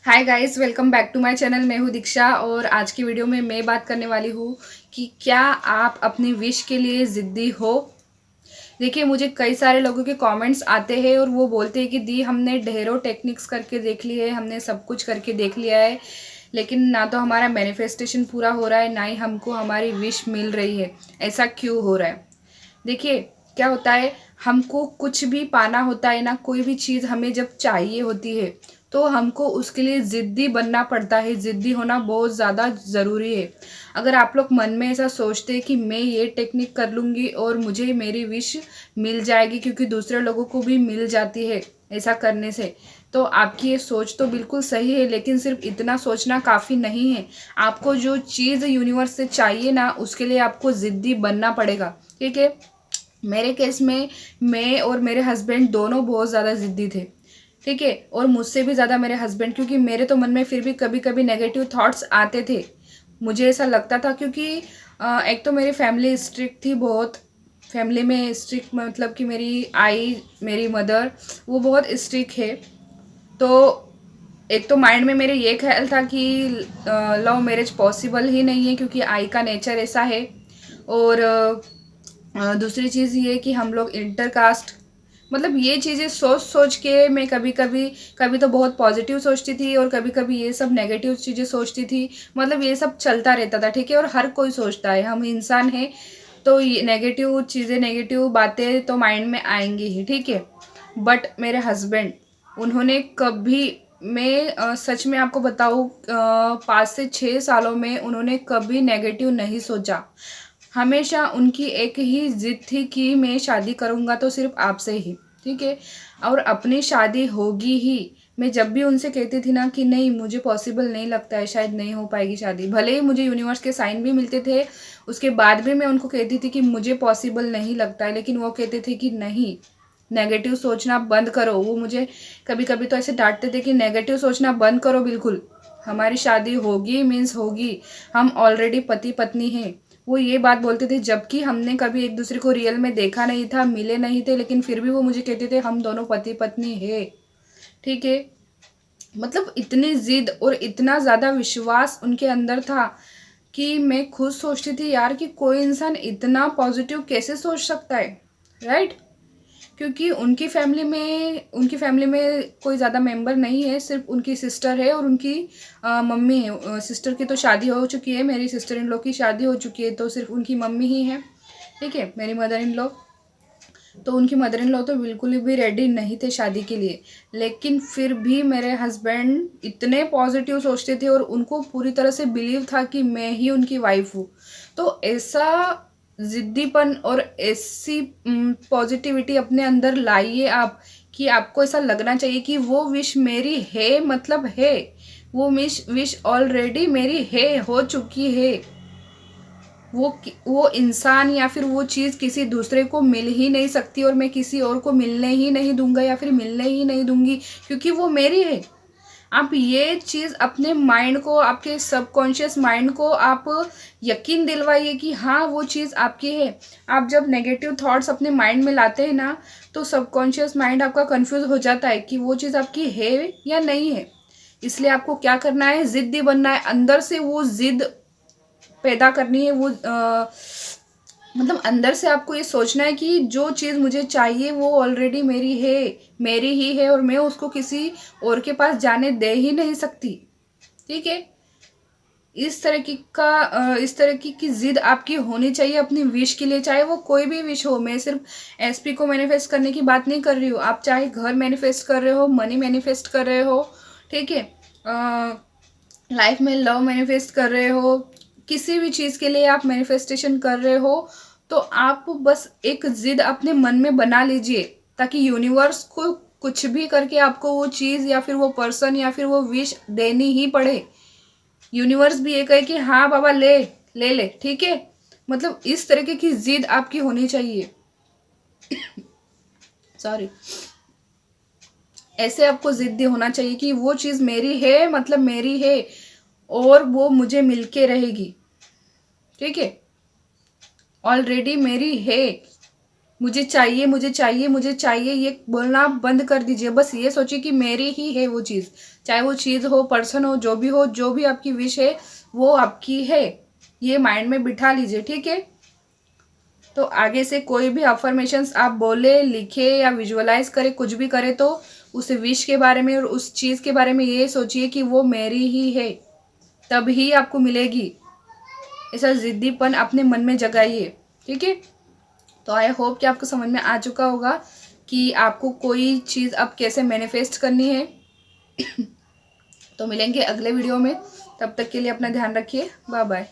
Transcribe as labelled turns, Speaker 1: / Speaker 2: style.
Speaker 1: Hi guys, welcome back to my channel. मैं हूँ दीक्षा और आज की वीडियो में मैं बात करने वाली हूँ कि क्या आप अपनी विश के लिए ज़िद्दी हो। देखिए, मुझे कई सारे लोगों के कमेंट्स आते हैं और वो बोलते हैं कि दी हमने ढेरों टेक्निक्स करके देख लिए है, हमने सब कुछ करके देख लिया है, लेकिन ना तो हमारा मैनिफेस्टेशन पूरा हो रहा है, ना ही हमको हमारी विश मिल रही है। ऐसा क्यों हो रहा है? देखिए, क्या होता है, हमको कुछ भी पाना होता है ना, कोई भी चीज़ हमें जब चाहिए होती है तो हमको उसके लिए ज़िद्दी बनना पड़ता है। ज़िद्दी होना बहुत ज़्यादा ज़रूरी है। अगर आप लोग मन में ऐसा सोचते हैं कि मैं ये टेक्निक कर लूँगी और मुझे मेरी विश मिल जाएगी, क्योंकि दूसरे लोगों को भी मिल जाती है ऐसा करने से, तो आपकी ये सोच तो बिल्कुल सही है, लेकिन सिर्फ इतना सोचना काफ़ी नहीं है। आपको जो चीज़ यूनिवर्स से चाहिए ना, उसके लिए आपको ज़िद्दी बनना पड़ेगा। ठीक है? मेरे केस में मैं और मेरे हस्बैंड दोनों बहुत ज़्यादा ज़िद्दी थे। ठीक है? और मुझसे भी ज़्यादा मेरे हस्बैंड, क्योंकि मेरे तो मन में फिर भी कभी कभी नेगेटिव थॉट्स आते थे। मुझे ऐसा लगता था, क्योंकि एक तो मेरी फैमिली स्ट्रिक्ट थी बहुत। फैमिली में स्ट्रिक्ट मतलब कि मेरी आई, मेरी मदर, वो बहुत स्ट्रिक्ट है। तो एक तो माइंड में मेरे ये ख्याल था कि लव मैरिज पॉसिबल ही नहीं है, क्योंकि आई का नेचर ऐसा है। और दूसरी चीज़ ये कि हम लोग इंटर कास्ट, मतलब ये चीज़ें सोच सोच के मैं कभी कभी, कभी तो बहुत पॉजिटिव सोचती थी और कभी कभी ये सब नेगेटिव चीज़ें सोचती थी। मतलब ये सब चलता रहता था। ठीक है? और हर कोई सोचता है, हम इंसान हैं, तो ये नेगेटिव चीज़ें, नेगेटिव बातें तो माइंड में आएंगी ही। ठीक है? बट मेरे हस्बैंड, उन्होंने कभी, मैं सच में आपको बताऊँ, 5 से 6 सालों में उन्होंने कभी नेगेटिव नहीं सोचा। हमेशा उनकी एक ही जिद थी कि मैं शादी करूँगा तो सिर्फ आपसे ही। ठीक है? और अपनी शादी होगी ही। मैं जब भी उनसे कहती थी ना कि नहीं, मुझे पॉसिबल नहीं लगता है, शायद नहीं हो पाएगी शादी, भले ही मुझे यूनिवर्स के साइन भी मिलते थे, उसके बाद भी मैं उनको कहती थी कि मुझे पॉसिबल नहीं लगता है, लेकिन वो कहते थे कि नहीं, नेगेटिव सोचना बंद करो। वो मुझे कभी कभी तो ऐसे डांटते थे कि नेगेटिव सोचना बंद करो बिल्कुल, हमारी शादी होगी मीन्स होगी, हम ऑलरेडी पति पत्नी हैं। वो ये बात बोलते थे, जबकि हमने कभी एक दूसरे को रियल में देखा नहीं था, मिले नहीं थे, लेकिन फिर भी वो मुझे कहते थे हम दोनों पति पत्नी है। ठीक है? मतलब इतनी जिद और इतना ज़्यादा विश्वास उनके अंदर था कि मैं खुद सोचती थी यार कि कोई इंसान इतना पॉजिटिव कैसे सोच सकता है। राइट? क्योंकि उनकी फैमिली में कोई ज़्यादा मेंबर नहीं है, सिर्फ उनकी सिस्टर है और उनकी मम्मी है। सिस्टर की तो शादी हो चुकी है, मेरी सिस्टर इन लॉ की शादी हो चुकी है, तो सिर्फ उनकी मम्मी ही है। ठीक है? मेरी मदर इन लॉ, तो उनकी मदर इन लॉ तो बिल्कुल भी रेडी नहीं थे शादी के लिए। लेकिन फिर भी मेरे हस्बैंड इतने पॉजिटिव सोचते थे और उनको पूरी तरह से बिलीव था कि मैं ही उनकी वाइफ हूँ। तो ऐसा ज़िद्दीपन और ऐसी पॉजिटिविटी अपने अंदर लाइए आप, कि आपको ऐसा लगना चाहिए कि वो विश मेरी है, मतलब है, वो विश ऑलरेडी मेरी है, हो चुकी है। वो इंसान या फिर वो चीज़ किसी दूसरे को मिल ही नहीं सकती, और मैं किसी और को मिलने ही नहीं दूंगा या फिर मिलने ही नहीं दूंगी, क्योंकि वो मेरी है। आप ये चीज़ अपने माइंड को, आपके सबकॉन्शियस माइंड को आप यकीन दिलवाइए कि हाँ, वो चीज़ आपकी है। आप जब नेगेटिव थॉट्स अपने माइंड में लाते हैं ना, तो सबकॉन्शियस माइंड आपका कंफ्यूज हो जाता है कि वो चीज़ आपकी है या नहीं है। इसलिए आपको क्या करना है, ज़िद्दी बनना है, अंदर से वो ज़िद पैदा करनी है। वो मतलब अंदर से आपको ये सोचना है कि जो चीज़ मुझे चाहिए वो ऑलरेडी मेरी है, मेरी ही है, और मैं उसको किसी और के पास जाने दे ही नहीं सकती। ठीक है? इस तरह की जिद आपकी होनी चाहिए अपनी विश के लिए, चाहे वो कोई भी विश हो। मैं सिर्फ एसपी को मैनिफेस्ट करने की बात नहीं कर रही हूँ। आप चाहे घर मैनिफेस्ट कर रहे हो, मनी मैनिफेस्ट कर रहे हो, ठीक है, लाइफ में लव मैनिफेस्ट कर रहे हो, किसी भी चीज़ के लिए आप मैनिफेस्टेशन कर रहे हो, तो आप बस एक जिद अपने मन में बना लीजिए, ताकि यूनिवर्स को कुछ भी करके आपको वो चीज़ या फिर वो पर्सन या फिर वो विश देनी ही पड़े। यूनिवर्स भी ये कहे कि हाँ बाबा, ले ले ले। ठीक है? मतलब इस तरीके की जिद आपकी होनी चाहिए। सॉरी, ऐसे आपको जिद्दी होना चाहिए कि वो चीज़ मेरी है, मतलब मेरी है, और वो मुझे मिलके रहेगी। ठीक है? ऑलरेडी मेरी है। मुझे चाहिए, मुझे चाहिए, मुझे चाहिए, ये बोलना बंद कर दीजिए। बस ये सोचिए कि मेरी ही है वो चीज़, चाहे वो चीज़ हो, पर्सन हो, जो भी आपकी विश है वो आपकी है। ये माइंड में बिठा लीजिए, ठीक है। तो आगे से कोई भी अफर्मेशंस आप बोले, लिखे या विजुअलाइज करे, कुछ भी करे, तो उस विश के बारे में और उस चीज़ के बारे में ये सोचिए कि वो मेरी ही है, तभी आपको मिलेगी। ऐसा जिद्दीपन अपने मन में जगाइए, ठीक है। तो आई होप कि आपको समझ में आ चुका होगा कि आपको कोई चीज़ अब कैसे मैनिफेस्ट करनी है। तो मिलेंगे अगले वीडियो में, तब तक के लिए अपना ध्यान रखिए। Bye bye.